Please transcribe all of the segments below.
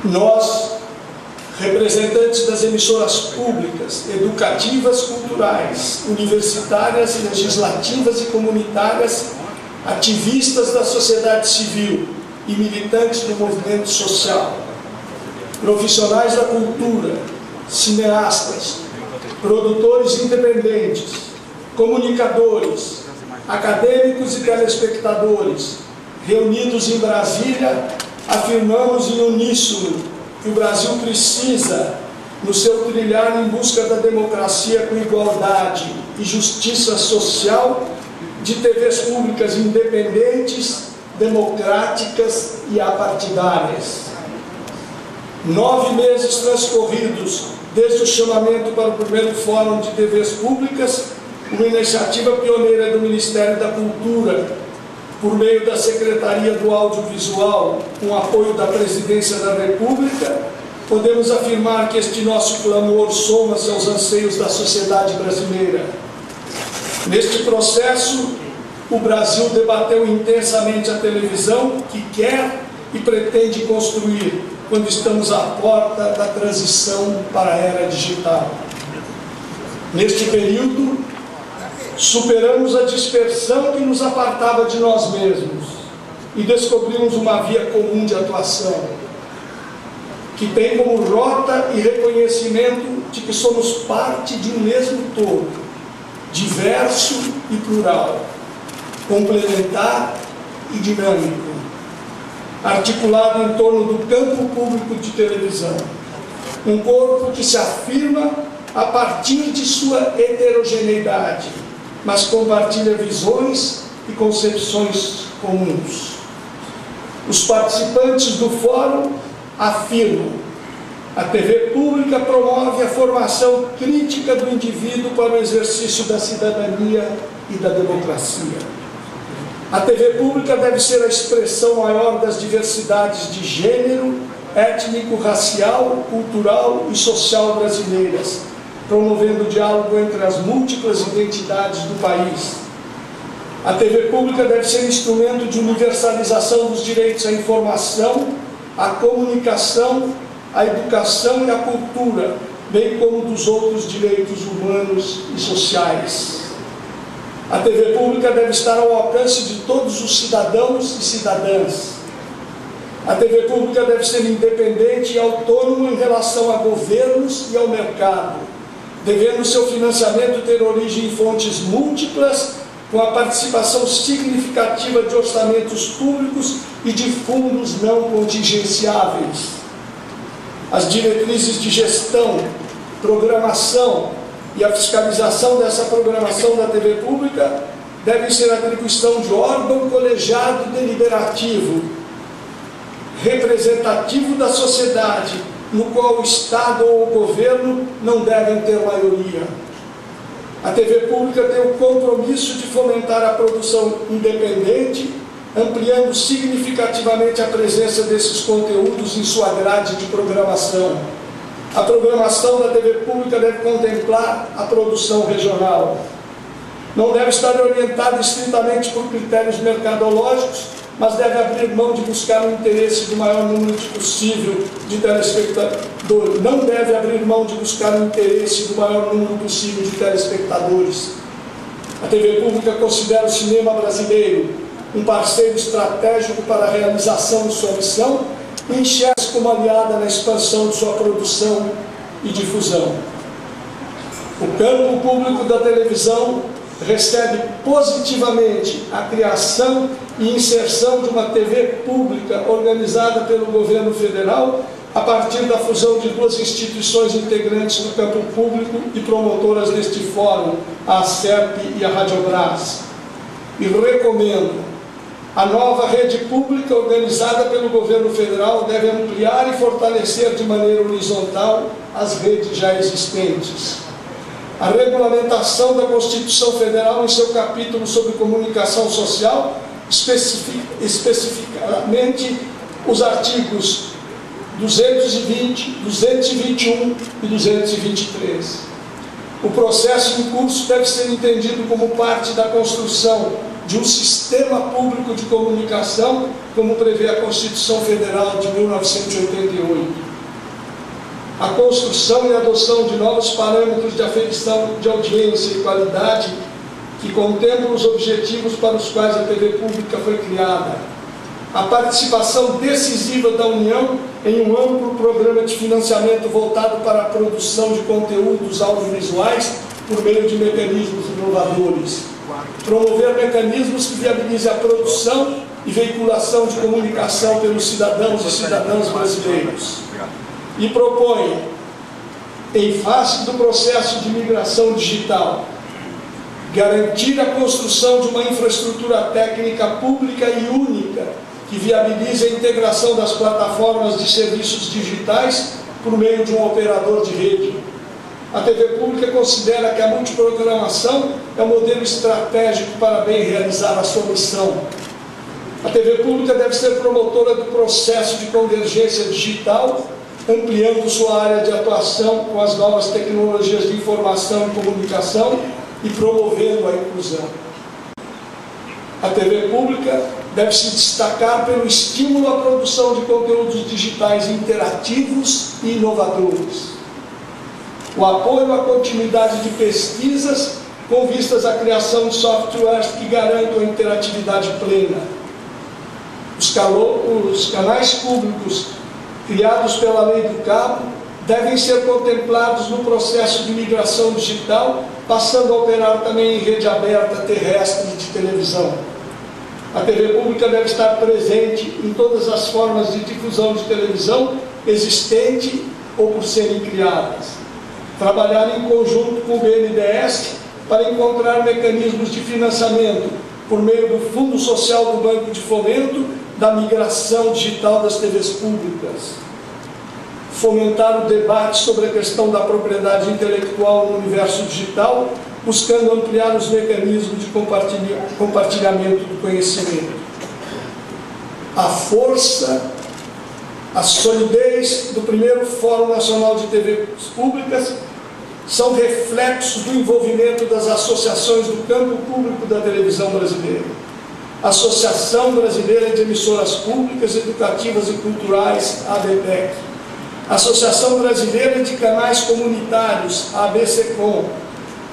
Nós, representantes das emissoras públicas, educativas, culturais, universitárias, legislativas e comunitárias, ativistas da sociedade civil e militantes do movimento social, profissionais da cultura, cineastas, produtores independentes, comunicadores, acadêmicos e telespectadores, reunidos em Brasília, afirmamos em uníssono que o Brasil precisa, no seu trilhar em busca da democracia com igualdade e justiça social, de TVs públicas independentes, democráticas e apartidárias. 9 meses transcorridos desde o chamamento para o primeiro Fórum de TVs Públicas, uma iniciativa pioneira do Ministério da Cultura, por meio da Secretaria do Audiovisual, com apoio da Presidência da República, podemos afirmar que este nosso clamor soma-se aos anseios da sociedade brasileira. Neste processo, o Brasil debateu intensamente a televisão que quer e pretende construir, quando estamos à porta da transição para a era digital. Neste período, superamos a dispersão que nos apartava de nós mesmos e descobrimos uma via comum de atuação, que tem como rota e reconhecimento de que somos parte de um mesmo todo, diverso e plural, complementar e dinâmico, articulado em torno do campo público de televisão, um corpo que se afirma a partir de sua heterogeneidade, mas compartilha visões e concepções comuns. Os participantes do fórum afirmam: a TV pública promove a formação crítica do indivíduo para o exercício da cidadania e da democracia. A TV pública deve ser a expressão maior das diversidades de gênero, étnico, racial, cultural e social brasileiras, promovendo o diálogo entre as múltiplas identidades do país. A TV pública deve ser instrumento de universalização dos direitos à informação, à comunicação, à educação e à cultura, bem como dos outros direitos humanos e sociais. A TV pública deve estar ao alcance de todos os cidadãos e cidadãs. A TV pública deve ser independente e autônoma em relação a governos e ao mercado, devendo seu financiamento ter origem em fontes múltiplas, com a participação significativa de orçamentos públicos e de fundos não contingenciáveis. As diretrizes de gestão, programação e a fiscalização dessa programação da TV pública devem ser atribuição de órgão colegiado deliberativo, representativo da sociedade, no qual o Estado ou o governo não devem ter maioria. A TV pública tem o compromisso de fomentar a produção independente, ampliando significativamente a presença desses conteúdos em sua grade de programação. A programação da TV pública deve contemplar a produção regional. Não deve estar orientada estritamente por critérios mercadológicos, mas deve abrir mão de buscar o interesse do maior número possível de telespectadores. Não deve abrir mão de buscar o interesse do maior número possível de telespectadores. A TV pública considera o cinema brasileiro um parceiro estratégico para a realização de sua missão e enxerga-se como aliada na expansão de sua produção e difusão. O campo público da televisão recebe positivamente a criação e inserção de uma TV pública organizada pelo governo federal a partir da fusão de duas instituições integrantes do campo público e promotoras deste fórum, a ACERP e a Radiobras. E recomendo: a nova rede pública organizada pelo governo federal deve ampliar e fortalecer de maneira horizontal as redes já existentes. A regulamentação da Constituição Federal em seu capítulo sobre comunicação social, especificamente os artigos 220, 221 e 223. O processo em curso deve ser entendido como parte da construção de um sistema público de comunicação, como prevê a Constituição Federal de 1988. A construção e adoção de novos parâmetros de aferição de audiência e qualidade que contemplam os objetivos para os quais a TV pública foi criada. A participação decisiva da União em um amplo programa de financiamento voltado para a produção de conteúdos audiovisuais por meio de mecanismos inovadores. Promover mecanismos que viabilizem a produção e veiculação de comunicação pelos cidadãos e cidadãs brasileiros. E propõe, em face do processo de migração digital, garantir a construção de uma infraestrutura técnica pública e única que viabilize a integração das plataformas de serviços digitais por meio de um operador de rede. A TV pública considera que a multiprogramação é um modelo estratégico para bem realizar a sua missão. A TV pública deve ser promotora do processo de convergência digital, ampliando sua área de atuação com as novas tecnologias de informação e comunicação e promovendo a inclusão. A TV pública deve se destacar pelo estímulo à produção de conteúdos digitais interativos e inovadores. O apoio à continuidade de pesquisas com vistas à criação de softwares que garantam a interatividade plena. Os canais públicos criados pela Lei do Cabo devem ser contemplados no processo de migração digital, passando a operar também em rede aberta terrestre de televisão. A TV pública deve estar presente em todas as formas de difusão de televisão existente ou por serem criadas. Trabalhar em conjunto com o BNDES para encontrar mecanismos de financiamento por meio do Fundo Social do Banco de Fomento da migração digital das TVs públicas. Fomentar o debate sobre a questão da propriedade intelectual no universo digital, buscando ampliar os mecanismos de compartilhamento do conhecimento. A força, a solidez do primeiro Fórum Nacional de TVs Públicas são reflexos do envolvimento das associações do campo público da televisão brasileira. Associação Brasileira de Emissoras Públicas, Educativas e Culturais, ABPEC. Associação Brasileira de Canais Comunitários, ABCCOM.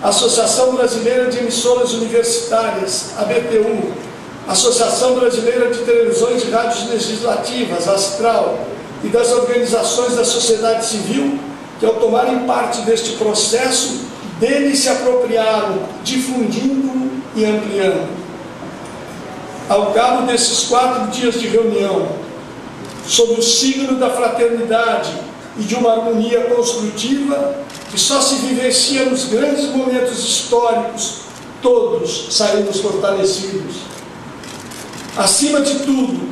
Associação Brasileira de Emissoras Universitárias, ABTU. Associação Brasileira de Televisões e Rádios Legislativas, ASTRAL, e das organizações da sociedade civil que, ao tomarem parte deste processo, dele se apropriaram, difundindo e ampliando. Ao cabo desses 4 dias de reunião, sob o signo da fraternidade e de uma harmonia construtiva que só se vivencia nos grandes momentos históricos, todos saímos fortalecidos. Acima de tudo,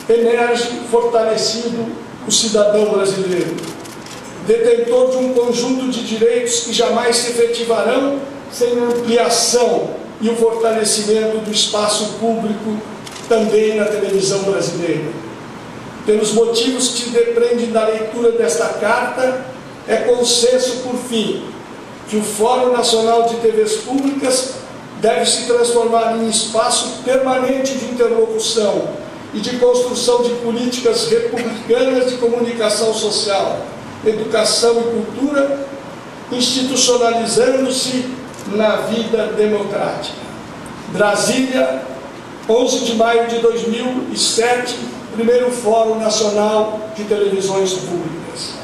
emerge fortalecido o cidadão brasileiro, detentor de um conjunto de direitos que jamais se efetivarão sem a ampliação e o fortalecimento do espaço público também na televisão brasileira. Pelos motivos que se depreendem da leitura desta carta, é consenso, por fim, que o Fórum Nacional de TVs Públicas deve se transformar em espaço permanente de interlocução e de construção de políticas republicanas de comunicação social, educação e cultura, institucionalizando-se na vida democrática. Brasília, 11 de maio de 2007, primeiro Fórum Nacional de Televisões Públicas.